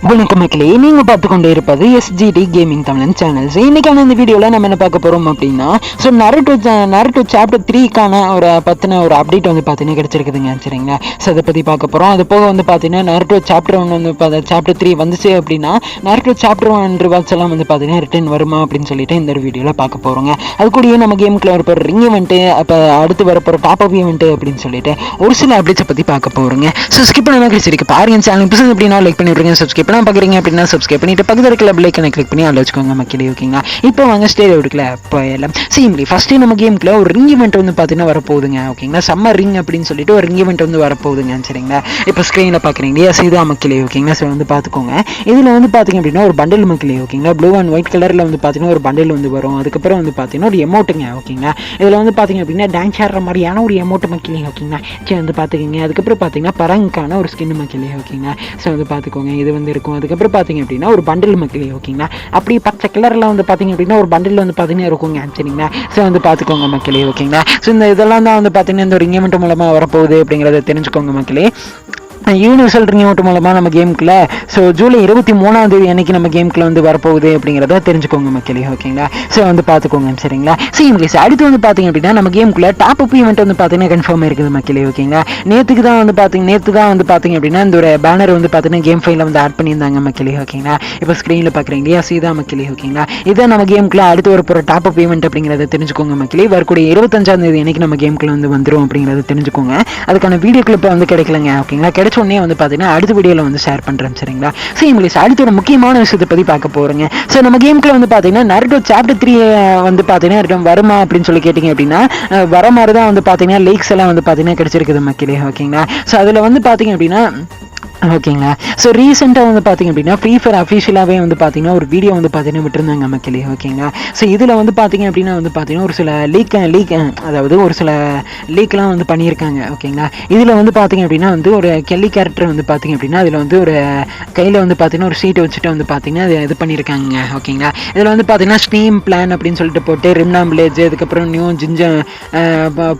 வணக்கம் மக்களே, நீங்க பார்த்து கொண்டே இருப்பது SGD கேமிங் தமிழன் சேனல்ஸ். இன்னைக்கான இந்த வீடியோவில் நம்ம என்ன பார்க்க போறோம் அப்படின்னா, ஸோ நருட்டோ சாப்டர் 3க்கான ஒரு பற்றின ஒரு அப்டேட் வந்து பார்த்தீங்கன்னா கிடைச்சிருக்குதுங்க. சரிங்களா? ஸோ அதை பற்றி பார்க்க போகிறோம். அது போக வந்து பார்த்தீங்கன்னா நருட்டோ சாப்டர் 1 வந்து சாப்டர் 3 வந்துச்சு அப்படின்னா நருட்டோ சாப்டர் 1 ரிவார்ட்ஸ் எல்லாம் வந்து பார்த்தீங்கன்னா ரிட்டர்ன் வருமா அப்படின்னு சொல்லிட்டு இந்த ஒரு வீடியோவில் பார்க்க போகிறோங்க. அது கூடயே நம்ம கேமுக்குள்ள வரப்போகிற ரிங் இவெண்ட்டு, அப்போ அடுத்து வரப்போகிற டாப் அப் இவெண்ட்டு அப்படின்னு சொல்லிட்டு ஒரு சில அப்டேட்ஸை பற்றி பார்க்க போகிறோங்க. ஸோ ஸ்கிப் பண்ணாமல் கிடைச்சிருக்கு பாருங்க. சேனல் புதுசு அப்படின்னா லைக் பண்ணி விட்ருங்க. சப்ஸ்கிரைப் பண்ண பார்க்குறீங்க அப்படின்னா சப்ஸ்கிரைப் பண்ணிட்டு பக்கத்தில் இருக்கிற பெல் ஐக்கனை கிளிக் பண்ணி அதில் வச்சுக்கோங்க மக்களே. ஓகேங்களா? இப்போ வாங்க ஸ்டேடியம் எடுக்கல போயிடலாம். சிம்பிளி ஃபர்ஸ்ட் நம்ம கேமுக்குள்ள ஒரு ரிங் இவெண்ட் வந்து பார்த்தீங்கன்னா வரப்போகுதுங்க. ஓகேங்களா? சம்மர் ரிங் அப்படின்னு சொல்லிட்டு ஒரு ரிங் இவெண்ட் வந்து வரப்போகுதுங்க. சரிங்களா? இப்போ ஸ்க்ரீனில் பார்க்குறீங்க இல்லையா? சீதா மக்களே. ஓகேங்களா? ஸோ வந்து பார்த்துக்கோங்க. இதில் வந்து பார்த்தீங்க அப்படின்னா ஒரு பண்டில் மக்களே. ஓகேங்களா? ப்ளூ அண்ட் ஒயிட் கலரில் வந்து பார்த்தீங்கன்னா ஒரு பண்டில் வந்து வரும். அதுக்கப்புறம் வந்து பார்த்தீங்கன்னா ஒரு எமௌண்ட்டுங்க. ஓகேங்களா? இதில் வந்து பார்த்தீங்க அப்படின்னா டான்ஸ் ஆடுற மாதிரியான ஒரு எமௌண்ட் மக்களே. ஓகேங்களா? சரி வந்து பார்த்துக்கோங்க. அதுக்கப்புறம் பார்த்தீங்கன்னா பரங்கான ஒரு ஸ்கின் மக்களே. ஓகேங்களா? ஸோ வந்து பார்த்துக்கோங்க. இது வந்து இருக்கும். அதுக்கப்புறம் பார்த்தீங்க அப்படின்னா ஒரு பண்டில் மக்களே. ஓகேங்களா? அப்படி பச்சை கலரில் வந்து பார்த்தீங்க அப்படின்னா ஒரு பண்டில் வந்து பார்த்தீங்கன்னா இருக்குங்க. சரிங்களா? ஸோ வந்து பார்த்துக்கோங்க மக்களே. ஓகேங்களா? ஸோ இந்த இதெல்லாம் தான் வந்து பார்த்தீங்கன்னா இந்த ஒரு இன்வெண்ட் மூலமாக வரப்போகுது அப்படிங்கிறத தெரிஞ்சுக்கோங்க மக்களே. யூனிவர்சல் ரிங் அவுட் மூலமாக நம்ம கேமுக்குள்ள ஸோ ஜூலை 23ஆம் தேதி அன்னைக்கு நம்ம கேமுக்குள்ள வந்து வரப்போகுது அப்படிங்கிறத தெரிஞ்சுக்கோங்க மக்களே. ஓகேங்களா? ஸோ வந்து பார்த்துக்கோங்க. சரிங்களா? இங்கிலீஷ் அடுத்து வந்து பார்த்தீங்க அப்படின்னா நம்ம கேமுக்குள்ள டாப் அப் ஈவெண்ட் வந்து பார்த்தீங்கன்னா கன்ஃபார்ம் இருக்குது மக்களே. ஓகேங்களா? நேற்று தான் வந்து பார்த்தீங்க அப்படின்னா இந்த ஒரு பேனர் வந்து பார்த்தீங்கன்னா கேம் ஃபைலில் வந்து ஆட் பண்ணியிருந்தாங்க மக்களே. ஓகேங்களா? இப்போ ஸ்க்ரீனில் பார்க்குறீங்க இல்லையா? சீதா மக்களே. ஓகேங்களா? இதான் நம்ம கேமுக்குள்ள அடுத்து ஒரு டாப் அப் ஈவெண்ட் அப்படிங்கிறத தெரிஞ்சுக்கோங்க மக்களே. வரக்கூடிய 25ஆம் தேதி அன்னைக்கு நம்ம கேமுக்குள்ள வந்து வந்துடும் அப்படிங்கிறத தெரிஞ்சுக்கோங்க. அதுக்கான வீடியோ கிளிப் வந்து கிடைக்கலங்க. ஓகேங்களா? கிடைச்ச உடனே வந்து பார்த்தீங்கன்னா அடுத்த வீடியோவில் வந்து ஷேர் பண்ணுறேன். சரிங்களா? ஸோ இங்கிலீஷ் அடுத்த ஒரு முக்கியமான விஷயத்தை பற்றி பார்க்க போகிறேங்க. ஸோ நம்ம கேமுக்குள்ள வந்து பார்த்தீங்கன்னா நருட்டோ சாப்டர் 3 வந்து பார்த்தீங்கன்னா வருமா அப்படின்னு சொல்லி கேட்டிங்க அப்படின்னா வர மாதிரி தான் வந்து பார்த்தீங்கன்னா லீக்ஸ் எல்லாம் வந்து பார்த்தீங்கன்னா கிடைச்சிருக்குது மக்களே. ஓகேங்களா? ஸோ அதில் வந்து பார்த்தீங்க அப்படின்னா ஓகேங்களா? ஸோ ரீசெண்டாக வந்து பார்த்தீங்க அப்படின்னா ஃப்ரீ ஃபயர் அஃபிஷியலாகவே வந்து பார்த்தீங்கன்னா ஒரு வீடியோ வந்து பார்த்தீங்கன்னா விட்டுருந்தாங்க மக்களே. ஓகேங்களா? ஸோ இதில் வந்து பார்த்தீங்க அப்படின்னா வந்து பார்த்தீங்கன்னா ஒரு சில லீக் அதாவது ஒரு சில லீக்லாம் வந்து பண்ணியிருக்காங்க. ஓகேங்களா? இதில் வந்து பார்த்தீங்க அப்படின்னா வந்து ஒரு கெல்லி கேரக்டர் வந்து பார்த்தீங்க அப்படின்னா அதில் வந்து ஒரு கையில் வந்து பார்த்தீங்கன்னா ஒரு ஷீட்டை வச்சுட்டு வந்து பார்த்தீங்கன்னா அது இது பண்ணியிருக்காங்க. ஓகேங்களா? இதில் வந்து பார்த்தீங்கன்னா ஸ்டீம் பிளான் அப்படின்னு சொல்லிட்டு போட்டு ரிம்னாம் வில்லேஜ், அதுக்கப்புறம் நியூ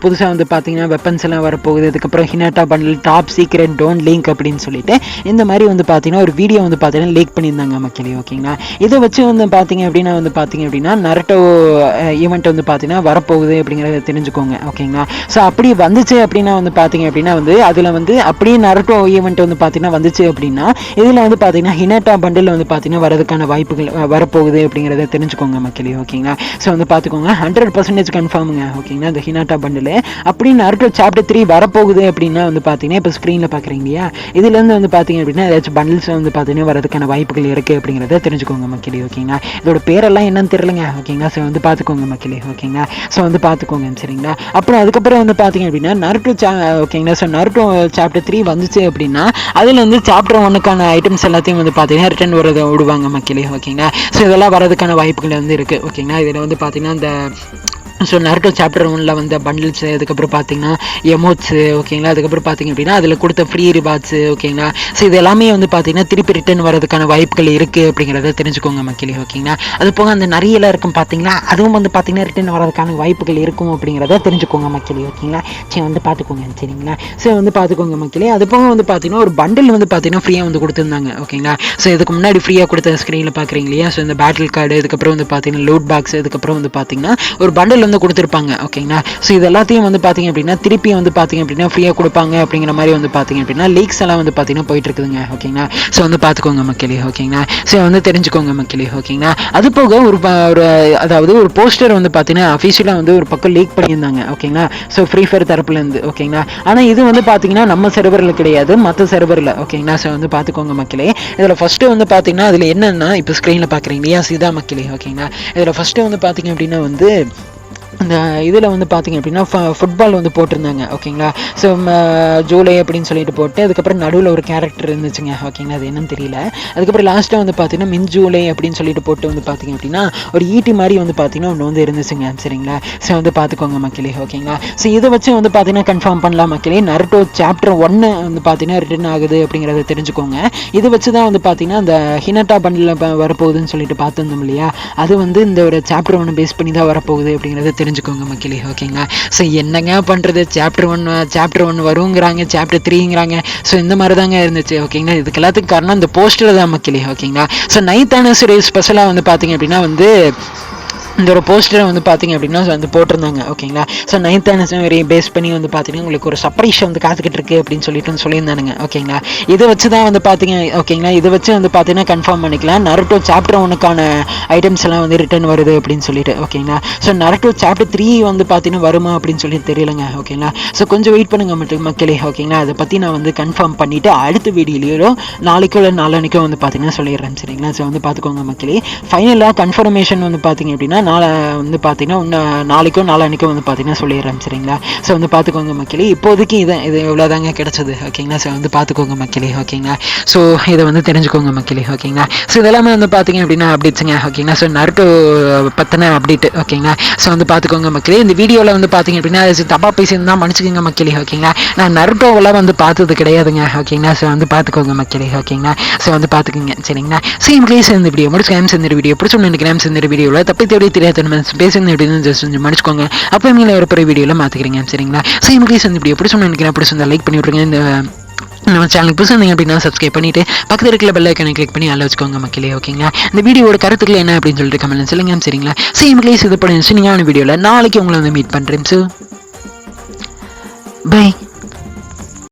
புதுசாக வந்து பார்த்தீங்கன்னா வெப்பன்ஸ் எல்லாம் வரப்போகுது, அதுக்கப்புறம் Hinata bundle, top secret, don't link அப்படின்னு சொல்லிட்டு இந்த மாதிரி வந்து பார்த்தீங்கன்னா ஒரு வீடியோ வந்து பார்த்தீங்கன்னா லீக் பண்ணியிருந்தாங்க மக்களே. ஓகேங்களா? இதை வச்சு வந்து பார்த்தீங்க அப்படின்னா நருட்டோ ஈவெண்ட் வந்து பார்த்தீங்கன்னா வரப்போகுது அப்படிங்கிறத தெரிஞ்சுக்கோங்க. ஓகேங்களா? ஸோ அப்படி வந்துச்சு அப்படின்னா வந்து பார்த்தீங்க அப்படின்னா வந்து அதில் வந்து அப்படியே நருட்டோ ஈவெண்ட் வந்து பார்த்தீங்கன்னா வந்துச்சு அப்படின்னா இதில் வந்து பார்த்தீங்கன்னா ஹினாட்டா பண்டில் வந்து பார்த்தீங்கன்னா வரதுக்கான வாய்ப்புகள் வரப்போகுது அப்படிங்கிறத தெரிஞ்சுக்கோங்க மக்களே. ஓகேங்களா? ஸோ வந்து பார்த்துக்கோங்க. 100% கன்ஃபார்முங்க. ஓகேங்களா? இந்த ஹினாட்டா பண்டில் அப்படி நருட்டோ சாப்டர் 3 வரப்போகுது அப்படின்னா வந்து பார்த்தீங்கன்னா இப்போ ஸ்க்ரீனில் பார்க்குறீங்க இல்லையா? இதுலேருந்து வந்து பார்த்தீங்க அப்படின்னா ஏதாச்சும் பண்டில்ஸ் வந்து பார்த்தீங்கன்னா வரதுக்கான வாய்ப்புகள் இருக்குது அப்படிங்கிறத தெரிஞ்சுக்கோங்க மக்களே. ஓகேங்களா? இதோட பேரெல்லாம் என்னன்னு தெரியலங்க. ஓகேங்களா? ஸோ வந்து பார்த்துக்கோங்க மக்களே. ஓகேங்களா? ஸோ வந்து பார்த்துக்கோங்க. சரிங்களா? அப்புறம் அதுக்கப்புறம் வந்து பார்த்தீங்க அப்படின்னா ஓகேங்களா? ஸோ நருட்டோ சாப்டர் 3 வந்துச்சு அப்படின்னா அதில் வந்து சாப்டர் 1க்கான ஐட்டம்ஸ் எல்லாத்தையும் வந்து பார்த்தீங்கன்னா ரிட்டர்ன் விடுவாங்க மக்களே. ஓகேங்களா? ஸோ இதெல்லாம் வரதுக்கான வாய்ப்புகள் வந்து இருக்குது. ஓகேங்களா? இதில் வந்து பார்த்தீங்கன்னா இந்த ஸோ நருட்டோ சாப்டர் 1ல் வந்த பண்டில்ஸு, அதுக்கப்புறம் பார்த்தீங்கன்னா எமோட்ஸு, ஓகேங்களா? அதுக்கப்புறம் பார்த்தீங்க அப்படின்னா அதில் கொடுத்த ஃப்ரீ ரிவார்ட்ஸு, ஓகேங்களா? ஸோ இது எல்லாமே வந்து பார்த்தீங்கன்னா திருப்பி ரிட்டர்ன் வரதுக்கான வாய்ப்புகள் இருக்குது அப்படிங்கிறத தெரிஞ்சுக்கோங்க மக்களே. ஓகேங்களா? அது போக அந்த நிறையெல்லாம் இருக்கும் பார்த்தீங்களா? அதுவும் வந்து பார்த்தீங்கன்னா ரிட்டர்ன் வரதுக்கான வாய்ப்புகள் இருக்கும் அப்படிங்கிறத தெரிஞ்சுக்கோங்க மக்களே. ஓகேங்களா? சரி வந்து பார்த்துக்கோங்க. சரிங்களா? ஸோ வந்து பார்த்துக்கோங்க மக்களே. அது போக வந்து பார்த்தீங்கன்னா ஒரு பண்டில் வந்து பார்த்தீங்கன்னா ஃப்ரீயாக வந்து கொடுத்துருந்தாங்க. ஓகேங்களா? ஸோ இதுக்கு முன்னாடி ஃப்ரீயாக கொடுத்த ஸ்க்ரீனில் பார்க்குறீங்க இல்லையா? ஸோ இந்த பேட்டில் கார்டு, அதுக்கப்புறம் வந்து பார்த்தீங்கன்னா லூட் பாக்ஸ், அதுக்கப்புறம் வந்து பார்த்தீங்கன்னா ஒரு பண்டில் வந்து கொடுத்துருப்பாங்க. ஓகேங்களா? ஸோ இது எல்லாத்தையும் வந்து பார்த்தீங்க அப்படின்னா திருப்பி வந்து பார்த்தீங்க அப்படின்னா ஃப்ரீயாக கொடுப்பாங்க அப்படிங்கிற மாதிரி வந்து பார்த்தீங்க அப்படின்னா லீக்ஸ் எல்லாம் வந்து பார்த்தீங்கன்னா போயிட்டு இருக்குதுங்க. ஓகேங்களா? ஸோ வந்து பார்த்துக்கோங்க மக்களே. ஓகேங்களா? ஸோ வந்து தெரிஞ்சுக்கோங்க மக்களே. ஓகேங்களா? அது போக அதாவது ஒரு போஸ்டர் வந்து பார்த்தீங்கன்னா அஃபிஷியலாக வந்து ஒரு பக்கம் லீக் பண்ணியிருந்தாங்க. ஓகேங்களா? ஸோ ஃப்ரீ ஃபயர் தரப்புலேருந்து. ஓகேங்களா? ஆனால் இது வந்து பார்த்தீங்கன்னா நம்ம சர்வரில் கிடையாது, மற்ற சர்வரில். ஓகேங்களா? ஸோ வந்து பார்த்துக்கோங்க மக்களே. இதில் ஃபஸ்ட்டு வந்து பார்த்தீங்கன்னா அதில் என்னென்னா இப்போ ஸ்க்ரீனில் பார்க்குறீங்க இல்லையா? சீதா மக்களே. ஓகேங்களா? இதில் ஃபஸ்ட்டு வந்து பார்த்தீங்க அப்படின்னா வந்து இந்த இதில் வந்து பார்த்தீங்க அப்படின்னா ஃபுட்பால் வந்து போட்டிருந்தாங்க. ஓகேங்களா? ஸோ ஜூலை அப்படின்னு சொல்லிட்டு போட்டு அதுக்கப்புறம் நடுவில் ஒரு கேரக்டர் இருந்துச்சுங்க. ஓகேங்களா? அது என்னன்னு தெரியல. அதுக்கப்புறம் லாஸ்ட்டாக வந்து பார்த்தீங்கன்னா மின் ஜூலை அப்படின்னு சொல்லிட்டு போட்டு வந்து பார்த்தீங்க அப்படின்னா ஒரு ஈட்டி மாதிரி வந்து பார்த்தீங்கன்னா ஒன்று வந்து இருந்துச்சுங்க. சரிங்களா? ஸோ வந்து பார்த்துக்கோங்க மக்களே. ஓகேங்களா? ஸோ இதை வச்சு வந்து பார்த்தீங்கன்னா கன்ஃபார்ம் பண்ணலாம் மக்களே. நருட்டோ சாப்டர் 1 வந்து பார்த்தீங்கன்னா ரிட்டர்ன் ஆகுது அப்படிங்கிறத தெரிஞ்சுக்கோங்க. இதை வச்சு தான் வந்து பார்த்தீங்கன்னா அந்த ஹினாட்டா பண்டில் வரப்போகுதுன்னு சொல்லிட்டு பார்த்துருந்தோம் இல்லையா? அது வந்து இந்த ஒரு சாப்டர் 1 பேஸ் பண்ணி தான் வரப்போகுது அப்படிங்கிறத தெரிஞ்சுக்கோங்க மக்களே. ஓகேங்களா? ஸோ என்னங்க பண்ணுறது, சாப்டர் 1 வருங்கிறாங்க, சாப்டர் 3ங்கிறாங்க. ஸோ இந்த மாதிரி தாங்க இருந்துச்சு. ஓகேங்களா? இதுக்கு எல்லாத்துக்கும் காரணம் இந்த போஸ்டர் தான் மக்களே. ஓகேங்களா? ஸோ 9th anniversary ஸ்பெஷலாக வந்து பார்த்தீங்க அப்படின்னா வந்து இந்த ஒரு போஸ்டரை வந்து பார்த்தீங்க அப்படின்னா வந்து போட்டிருந்தாங்க. ஓகேங்களா? ஸோ 9th anniversary பேஸ் பண்ணி வந்து பார்த்தீங்கன்னா உங்களுக்கு ஒரு சர்ப்ரைஸ் வந்து காத்துக்கிட்டு இருக்கு அப்படின்னு சொல்லியிருந்தானுங்க. ஓகேங்களா? இதை வச்சு தான் வந்து பார்த்தீங்க. ஓகேங்களா? இதை வச்சு வந்து பார்த்தீங்கன்னா கன்ஃபார்ம் பண்ணிக்கலாம் நருட்டோ சாப்டர் 1க்கான ஐட்டம்ஸ் எல்லாம் வந்து ரிட்டர்ன் வருது அப்படின்னு சொல்லிட்டு. ஓகேங்களா? ஸோ நருட்டோ சாப்டர் 3 வந்து பார்த்தீங்கன்னா வருமா அப்படின்னு சொல்லி தெரியலங்க. ஓகேங்களா? ஸோ கொஞ்சம் வெயிட் பண்ணுங்க மக்களே. ஓகேங்களா? அதை பற்றி நான் வந்து கன்ஃபார்ம் பண்ணிவிட்டு அடுத்த வீடியோலையோ நாளைக்கோ இல்லை நாளானிக்கோ வந்து பார்த்தீங்கன்னா சொல்லிடுறேன். சரிங்களா? ஸோ வந்து பார்த்துக்கோங்க மக்களே. ஃபைனலாக கன்ஃபர்மேஷன் வந்து பார்த்தீங்க அப்படின்னா வந்து பார்த்தீங்கன்னா நாளைக்கோ நாளானிக்கோ வந்து பார்த்தீங்கன்னா சொல்லிடுறேன். சரிங்களா? ஸோ வந்து பார்த்துக்கோங்க மக்களே. இப்போதைக்கு இது இவ்வளோதாங்க கிடச்சது. ஓகேங்களா? ஸோ வந்து பார்த்துக்கோங்க மக்களே. ஓகேங்களா? ஸோ இதை வந்து தெரிஞ்சுக்கோங்க மக்களே. ஓகேங்களா? ஸோ இதெல்லாமே வந்து பார்த்தீங்க அப்படின்னா அப்டேட்ஸுங்க. ஓகேங்களா? ஸோ நருட்டோ பற்றின அப்டேட். ஓகேங்களா? ஸோ வந்து பார்த்துக்கோங்க மக்களே. இந்த வீடியோவில் வந்து பார்த்தீங்க அப்படின்னா தப்பாக பேசியிருந்தா மன்னிச்சுக்கோங்க மக்களே. ஓகேங்களா? நான் நருட்டோவெல்லாம் வந்து பார்த்தது கிடையாதுங்க. ஓகேங்களா? ஸோ வந்து பார்த்துக்கோங்க மக்களே. ஓகேங்களா? ஸோ வந்து பார்த்துக்கோங்க. சரிங்களா? சேம் ப்ளீஸ் இந்த வீடியோ முடிச்சு இந்த வீடியோ பிடிச்சோன்னு நினைக்கிறேன். இந்த வீடியோவில் தப்பி தேடி தெரியாத பேசுங்க அப்படின்னு ஜஸ்ட் கொஞ்சம் மன்னிச்சுக்கோங்க. அப்போ மேலே ஒரு வீடியோவில் மாற்றிக்கிறீங்க. சரிங்களா? சேம் ப்ளீஸ் இந்த வீடியோ பிடிச்சோன்னு நினைக்கிறேன். பிடிச்சிருந்தா லைக் பண்ணி விட்ருங்க. இந்த நம்ம சேனலுக்கு புதுசாக இருந்தீங்க அப்படின்னா சப்ஸ்கிரைப் பண்ணிவிட்டு பக்கத்தில் இருக்கிற பெல் ஐக்கானை கிளிக் பண்ணி அதில் வச்சுக்கோங்க மக்களே. ஓகேங்களா? இந்த வீடியோட கருத்துக்கள் என்ன அப்படின்னு சொல்லிட்டு கமெண்ட் சொல்லுங்க. சரிங்களா? சேம் ப்ளீஸ் இது பண்ணி நீங்கள் வீடியோவில் நாளைக்கு உங்களை வந்து மீட் பண்ணுறேன். So by.